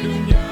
Gonna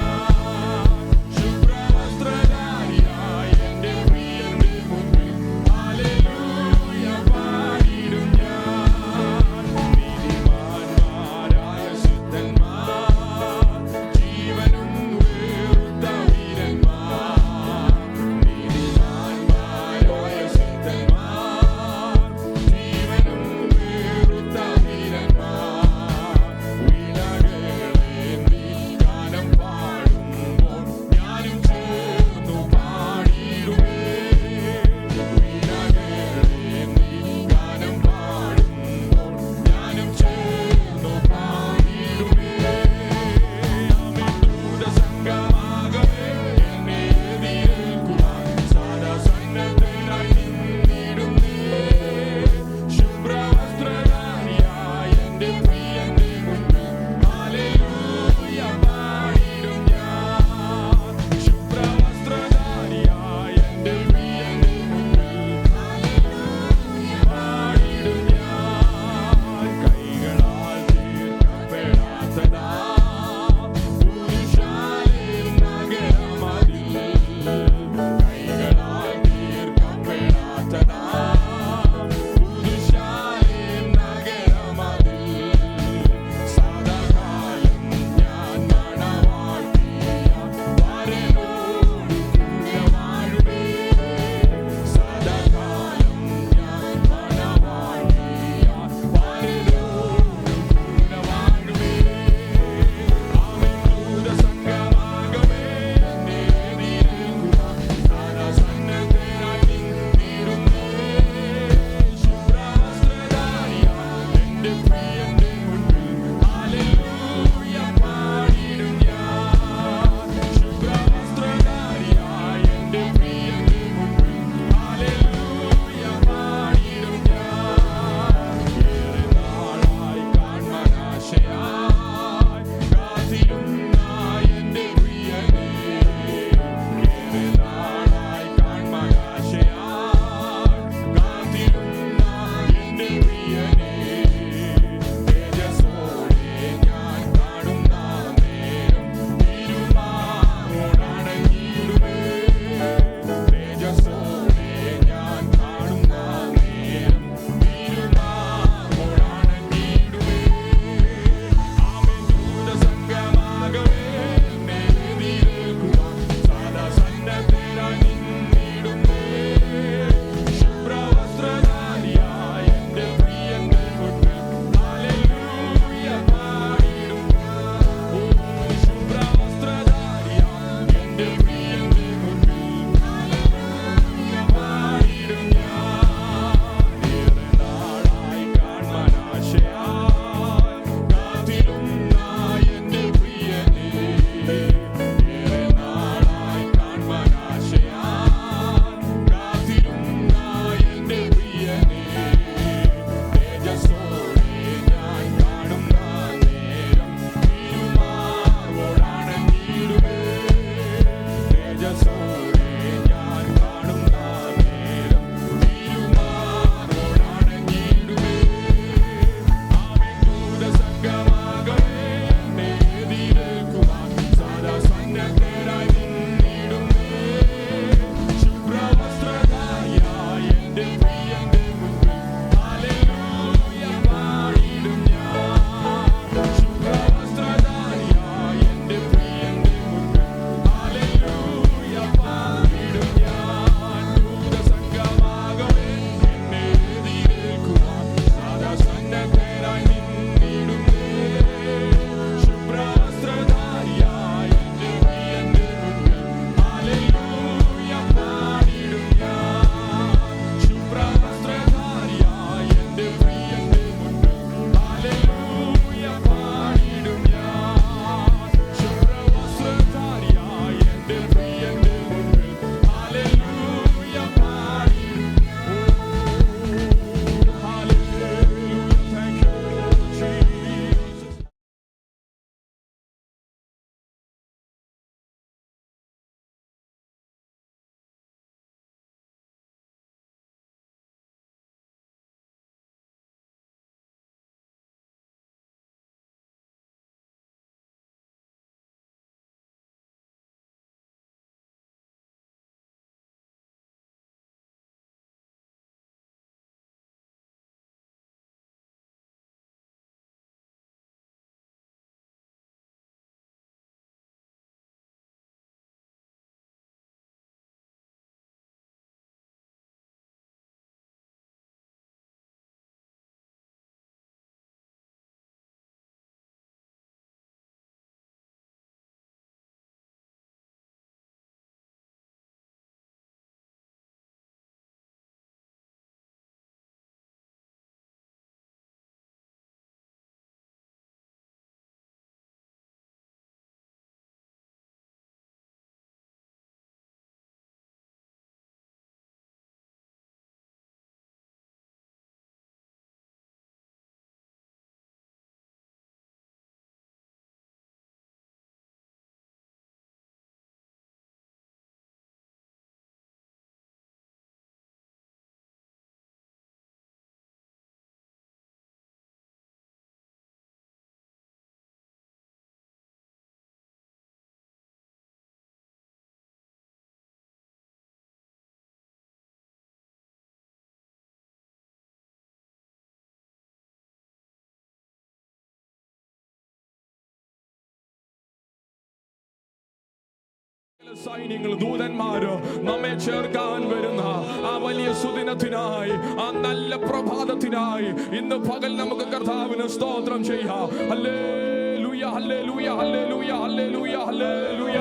സൈന്യങ്ങൾ ദൂതന്മാര് നമ്മെ ചേർക്കാൻ വരുന്ന ആ വലിയ സുദിനത്തിനായി, ആ നല്ല പ്രഭാതത്തിനായി ഇന്ന് പകൽ നമുക്ക് കർത്താവിന് സ്തോത്രം ചെയ്യാം. ഹല്ലേലൂയ, ഹല്ലേലൂയ, ഹല്ലേലൂയ, ഹല്ലേലൂയ, ഹല്ലേലൂയ.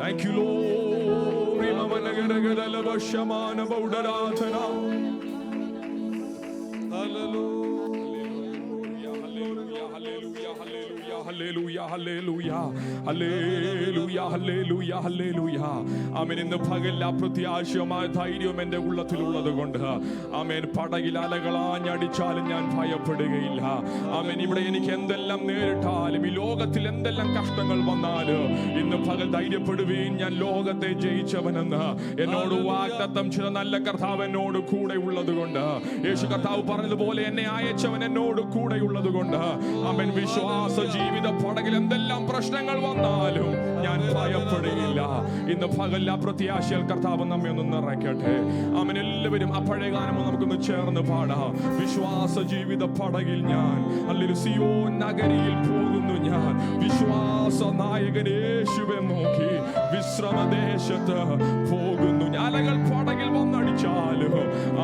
Thank you Lord. ഇമമനഗരഗദല വശമാന ബൗഡരാധന. ഹല്ലേലൂയ, ഹല്ലേലൂയ, ഹല്ലേലൂയ, ഹല്ലേലൂയ, ഹല്ലേലൂയ, ഹല്ലേലൂയ. ആമേൻ. ഇന്ന് പകൽ അപ്രത്യാശമായ ധൈര്യം എൻ്റെ ഉള്ളത്തിലുള്ളത് കൊണ്ട് ആമേൻ, പടകിൽ അലകളാഞ്ഞടിച്ചാലും ഞാൻ ഭയപ്പെടുകയില്ല. ആമേൻ. ഇവിടെ എനിക്ക് എന്തെല്ലാം നേരിട്ടാലും, ഈ ലോകത്തിൽ എന്തെല്ലാം കഷ്ടങ്ങൾ വന്നാലും ഇന്ന് പകൽ ധൈര്യപ്പെടുകയും, ഞാൻ ലോകത്തെ ജയിച്ചവനെന്ന് എന്നോട് വാഗ്ദത്തം ചെയ്ത നല്ല കർത്താവ് എന്നോട് കൂടെ ഉള്ളത് കൊണ്ട്, യേശു കർത്താവ് പറഞ്ഞതുപോലെ എന്നെ അയച്ചവൻ എന്നോട് കൂടെ ഉള്ളത് കൊണ്ട് ആമേൻ, വിശ്വാസ ജീവിത പടകിൽ എന്തെല്ലാം പ്രശ്നങ്ങൾ വന്നാലും ഞാൻ ഭയപ്പെടുകയില്ല. ഇന്ന് പകൽ പ്രത്യാശയാൽ കർത്താവ് നമ്മെ ഒന്ന് നിറയ്ക്കട്ടെ. ആമേൻ. എല്ലാവരും ആ പഴയ ഗാനം നമുക്കൊന്ന് ചേർന്ന് പാടാം. വിശ്വാസ ജീവിത പടകിൽ ഞാൻ അല്ലെങ്കിൽ സിയോൻ നഗരിയിൽ പോകുന്നു, ഞാൻ വിശ്വാസ നായകൻ യേശുവെ നോക്കി വിശ്രമദേശത്ത് പോകുന്നു. അലകൾ പടകിൽ വന്നടിച്ചാലും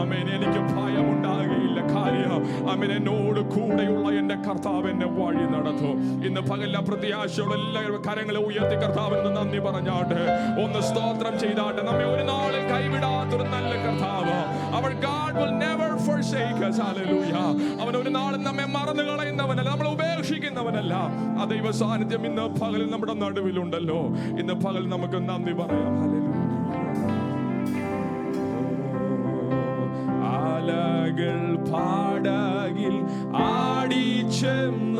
ആമേൻ, എനിക്ക് ഭയമുണ്ടാകുകയില്ല. കാര്യം ആമേൻ, എന്നോട് കൂടെയുള്ള എൻ്റെ കർത്താവ് എന്നെ വഴി നടത്തും. ഇന്ന് പകൽ പ്രത്യാശയുള്ള എല്ലാവരും കരങ്ങളെ ഉയർത്തി കർത്താവിന് നന്ദി പറഞ്ഞാട്ട് ഒന്ന് സ്തോത്രം ചെയ്താട്ട്. നമ്മെ ഒരു നാളും കൈവിടാത്തൊരു നല്ല കർത്താവ്, our God will never forsake us. Hallelujah. അവൻ ഒരു നാളും നമ്മെ മറന്നു കളയുന്നവനല്ല, നമ്മളെ ഉപേക്ഷിക്കുന്നവനല്ല. ആ ദൈവ സാന്നിധ്യം ഇന്ന് പകൽ നമ്മുടെ നടുവിലുണ്ടല്ലോ. ഇന്ന് പകൽ നമുക്ക് നന്ദി പറയാം. അലകൾ പടകിൽ ആടിച്ചെന്ന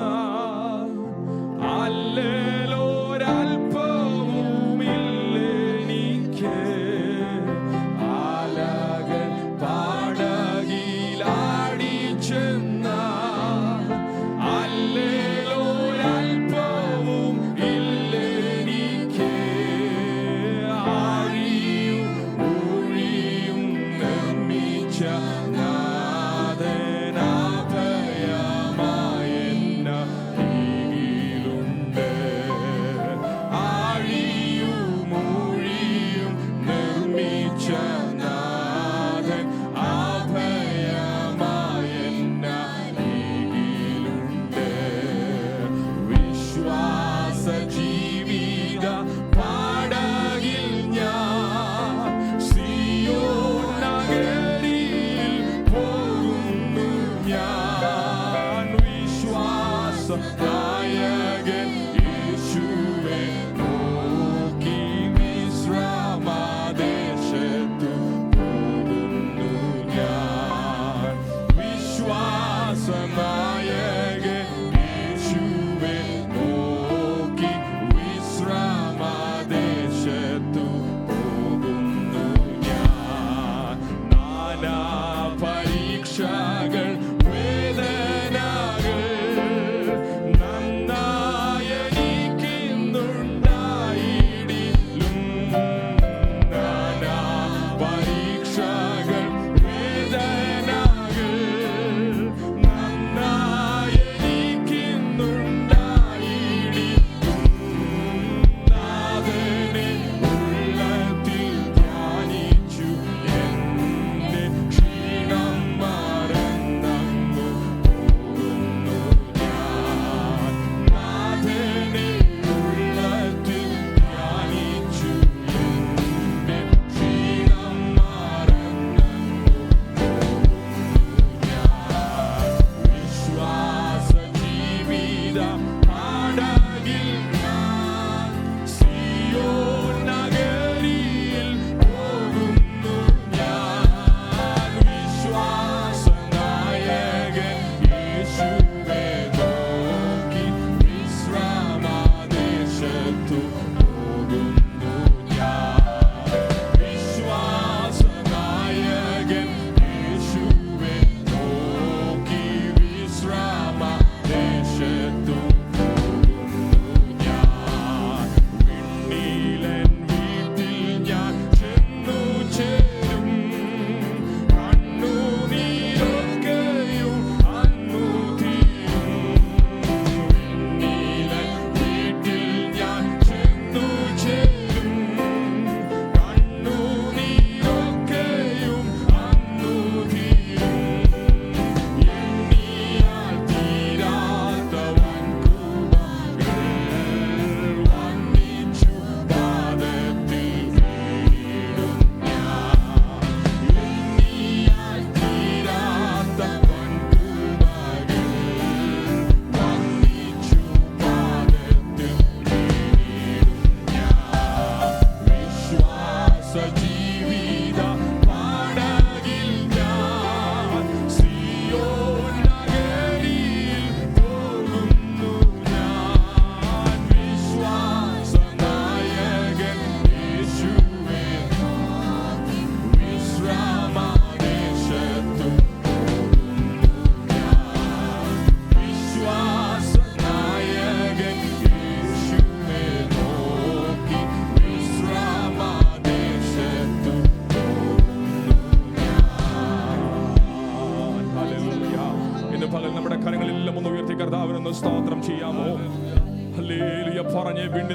അല്ലേലൊരൽപ്പവുമില്ലെനിക്ക്. അലകൾ പടകിൽ ആടിച്ചെന്ന അല്ലേലൊരൽപ്പവും ഇല്ലെനിക്ക്. ആഴിയും ഊഴിയും നിർമ്മിച്ച നാഥനാഭയമായെന്ന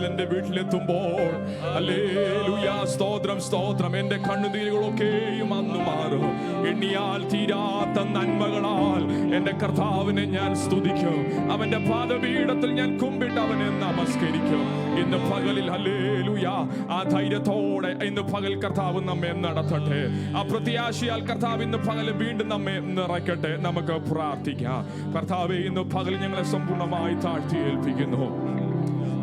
എന്റെ വീട്ടിലെത്തുമ്പോൾ ഹല്ലേലൂയ, സ്തോത്രം സ്തോത്രം, എന്റെ കണ്ണുനീരുകളൊക്കെയും അന്ന് മാറും. എണ്ണിയാൽ തീരാത്ത നന്മകളാൽ എന്റെ കർത്താവിനെ ഞാൻ സ്തുതിക്കും. അവന്റെ പാദപീഠത്തിൽ ഞാൻ കുമ്പിട്ട് അവനെ നമസ്കരിക്കും. ഇന്ന് പകലിൽ ഹല്ലേലൂയ, ആ ധൈര്യത്തോടെ ഇന്ന് പകൽ കർത്താവ് നമ്മെ നടത്തട്ടെ. ആ പ്രത്യാശയാൽ കർത്താവ് ഇന്ന് പകൽ വീണ്ടും നമ്മെ നിറയ്ക്കട്ടെ. നമുക്ക് പ്രാർത്ഥിക്കാം. കർത്താവേ, ഇന്ന് പകൽ ഞങ്ങളെ സമ്പൂർണ്ണമായി താഴ്ത്തി ഏൽപ്പിക്കുന്നു.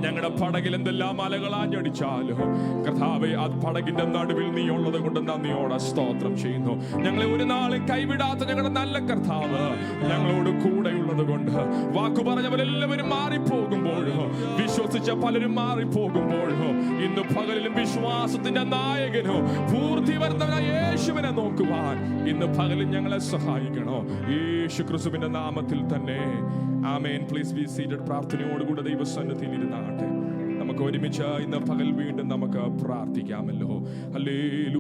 ഞങ്ങളുടെ പടകിൽ എന്തെല്ലാം അലകളാഞ്ഞടിച്ചാലും കർത്താവേ, ആ പടകിന്റെ നടുവിൽ നീ ഉള്ളത് കൊണ്ട് നന്ദിയോടെ സ്തോത്രം ചെയ്യുന്നു. ഞങ്ങളെ ഒരു നാളും കൈവിടാത്ത ഞങ്ങളുടെ നല്ല കർത്താവ് ഞങ്ങളോട് കൂടെയുള്ളത് കൊണ്ട്, വാക്കു പറഞ്ഞവരെല്ലാവരും മാറിപ്പോകുമ്പോഴോ, വിശ്വസിച്ച പലരും മാറിപ്പോകുമ്പോഴോ, ഇന്ന് പകലിലും വിശ്വാസത്തിന്റെ നായകനോ പൂർത്തി വരുന്ന യേശുവിനെ നോക്കുവാൻ ഇന്ന് പകലിൽ ഞങ്ങളെ സഹായിക്കണോ, യേശു ക്രിസ്തുവിന്റെ നാമത്തിൽ തന്നെ. ആമേൻ. Please be seated. പ്രാർത്ഥനയോടുകൂടെ ദൈവസന്നിധിയിൽ ഇരുന്നാകട്ടെ. നമുക്ക് ഒരുമിച്ച് ഇന്ന് പകൽ വീണ്ടും നമുക്ക് പ്രാർത്ഥിക്കാമല്ലോ. ഹല്ലേലൂയ.